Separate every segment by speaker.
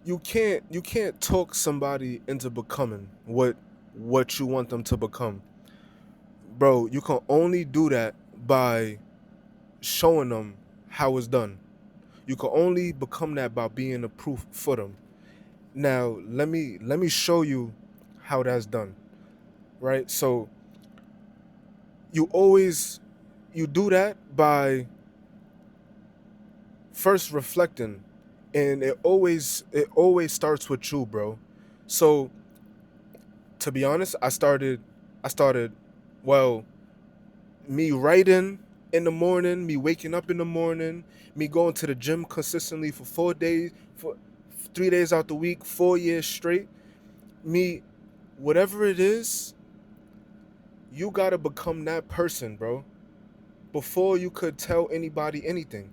Speaker 1: you can't talk somebody into becoming what you want them to become, bro. You can only do that by showing them how it's done. You can only become that by being the proof for them. Now let me show you how that's done, right? So you always you do that by first reflecting, and it always starts with you, bro. So to be honest, I started well, me writing in the morning, me waking up in the morning, me going to the gym consistently for 4 days, for 3 days out the week, 4 years straight. Me, whatever it is, you gotta become that person, bro, before you could tell anybody anything.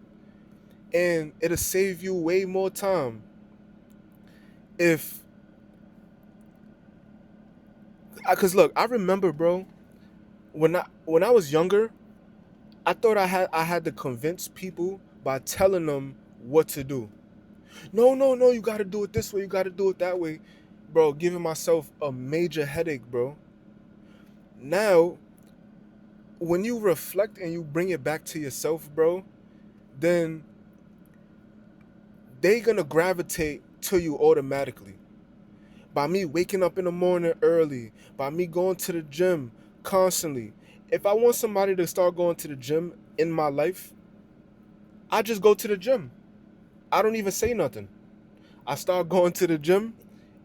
Speaker 1: And it'll save you way more time if, cause look, I remember, bro, when I was younger, I thought I had to convince people by telling them what to do. No, no, no, you gotta do it this way, you gotta do it that way. Bro, giving myself a major headache, bro. Now, when you reflect and you bring it back to yourself, bro, then they gonna gravitate to you automatically. By me waking up in the morning early, by me going to the gym constantly. If I want somebody to start going to the gym in my life, I just go to the gym. I don't even say nothing. I start going to the gym,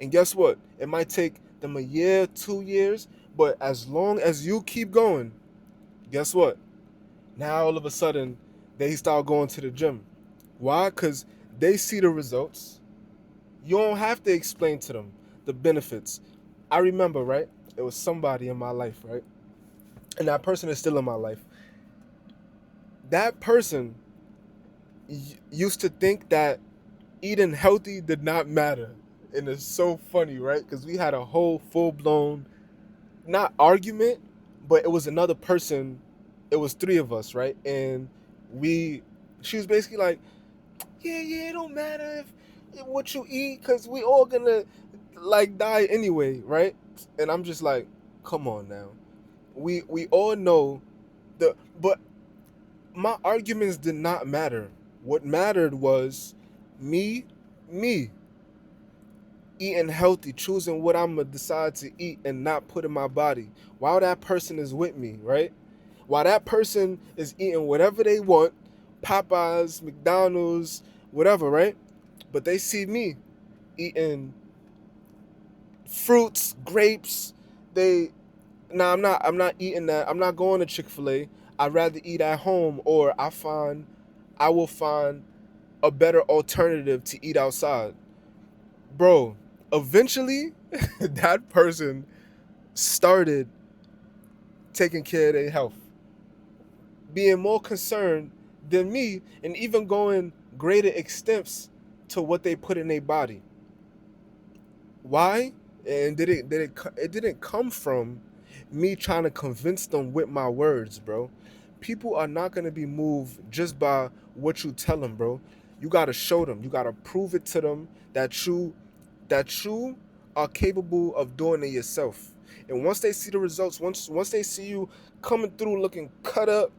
Speaker 1: and guess what? It might take them a year, 2 years, but as long as you keep going, guess what? Now all of a sudden, they start going to the gym. Why? Because they see the results. You don't have to explain to them the benefits. I remember, right? It was somebody in my life, right? And that person is still in my life. That person used to think that eating healthy did not matter. And it's so funny, right? Because we had a whole full blown, not argument, but it was another person. It was three of us, right? And we, she was basically like, yeah, yeah, it don't matter if what you eat, because we all gonna like die anyway, right? And I'm just like, come on now. We all know but my arguments did not matter. What mattered was me, me eating healthy, choosing what I'm gonna decide to eat and not put in my body. While that person is with me, right? While that person is eating whatever they want, Popeyes, McDonald's, whatever, right? But they see me eating fruits, grapes. They Nah, I'm not eating that. I'm not going to Chick-fil-A. I'd rather eat at home, or I will find a better alternative to eat outside. Bro, eventually that person started taking care of their health, being more concerned than me, and even going greater extents to what they put in their body. Why? And it didn't come from me trying to convince them with my words, bro. People are not going to be moved just by what you tell them, bro. You got to show them. You got to prove it to them that you are capable of doing it yourself. And once they see the results, once they see you coming through looking cut up,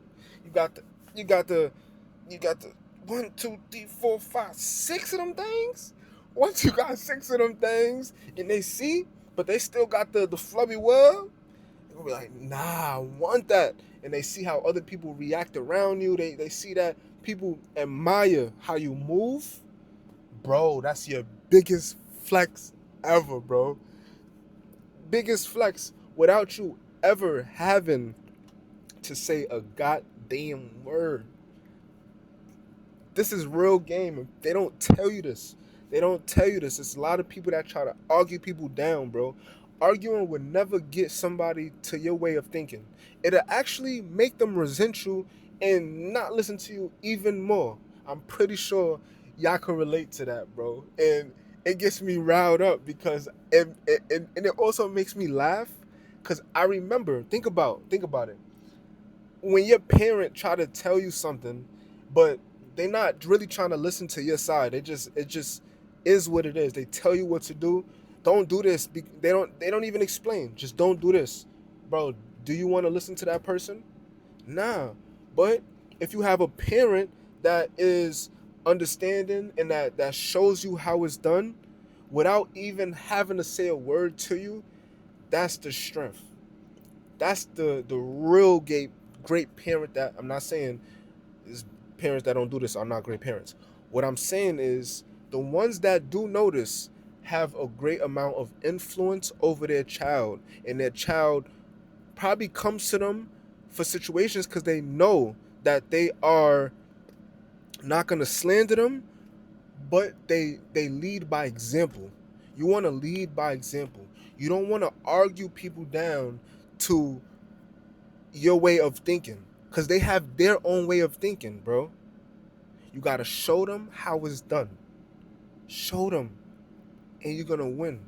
Speaker 1: you got the you got the you got the one, two, three, four, five, six of them things. Once you got six of them things and they see, but they still got the flubby world, they'll be like, nah, I want that. And they see how other people react around you. They see that people admire how you move. Bro, that's your biggest flex ever, bro. Biggest flex without you ever having to say a goddamn word. This is real game. They don't tell you this. They don't tell you this. It's a lot of people that try to argue people down, bro. Arguing would never get somebody to your way of thinking. It'll actually make them resent you and not listen to you even more. I'm pretty sure y'all can relate to that, bro. And it gets me riled up because and it also makes me laugh because I remember, think about it, when your parent try to tell you something, but they're not really trying to listen to your side. They just it just is what it is. They tell you what to do. Don't do this. They don't even explain. Just don't do this. Bro, do you want to listen to that person? Nah. But if you have a parent that is understanding and that shows you how it's done without even having to say a word to you, that's the strength. That's the real great parent. That I'm not saying is parents that don't do this are not great parents. What I'm saying is the ones that do notice have a great amount of influence over their child, and their child probably comes to them for situations because they know that they are not going to slander them, but they lead by example. You want to lead by example. You don't want to argue people down to your way of thinking because they have their own way of thinking, bro. You got to show them how it's done. Show them, and you're going to win.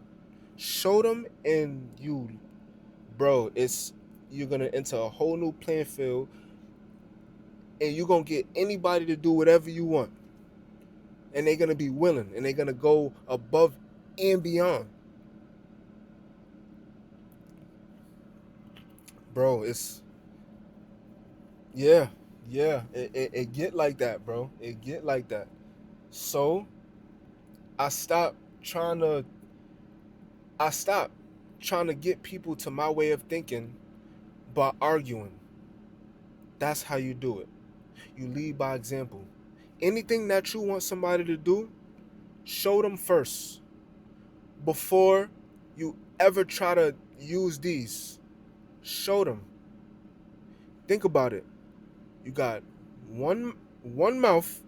Speaker 1: Show them, and bro, you're going to enter a whole new playing field, and you're going to get anybody to do whatever you want. And they're going to be willing, and they're going to go above and beyond. Bro, yeah, it get like that, bro. It get like that. So I stopped trying to I stopped trying to get people to my way of thinking by arguing. That's how you do it. You lead by example. Anything that you want somebody to do, show them first before you ever try to use these. Show them. Think about it. You got one mouth,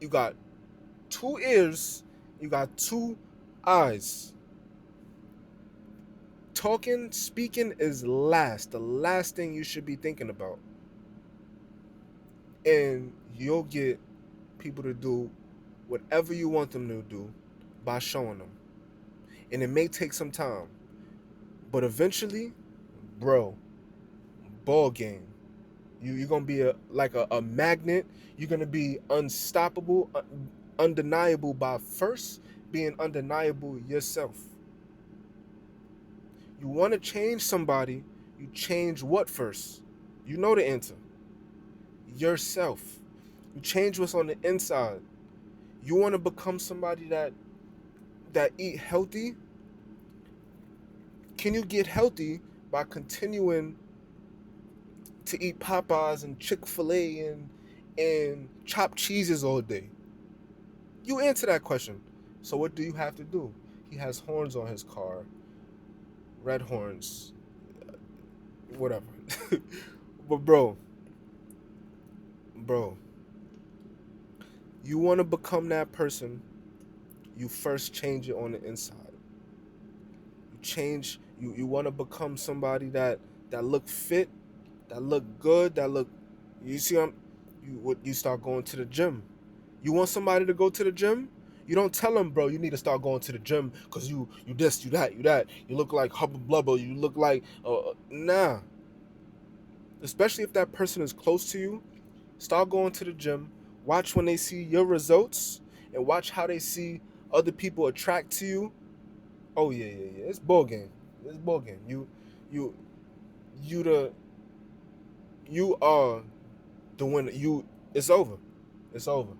Speaker 1: you got two ears, you got two eyes. Speaking is the last thing you should be thinking about. And you'll get people to do whatever you want them to do by showing them. And it may take some time, but eventually, bro, ball game. You're gonna be like a magnet. You're gonna be unstoppable, undeniable by first being undeniable yourself. You want to change somebody, you change what first? You know the answer. Yourself. You change what's on the inside. You want to become somebody that eat healthy? Can you get healthy by continuing to eat Popeyes and Chick-fil-A and chopped cheeses all day? You answer that question. So what do you have to do? He has horns on his car. Red horns. Whatever. But bro, you want to become that person, you first change it on the inside. You want to become somebody that look fit, that look good, that look you see you start going to the gym. You want somebody to go to the gym? You don't tell them, bro, you need to start going to the gym because you this, you that, you that. You look like Hubba Blubber. You look like, nah. Especially if that person is close to you, start going to the gym. Watch when they see your results and watch how they see other people attract to you. Oh yeah. It's ball game. It's ball game. You, you the, you are the winner. It's over. It's over.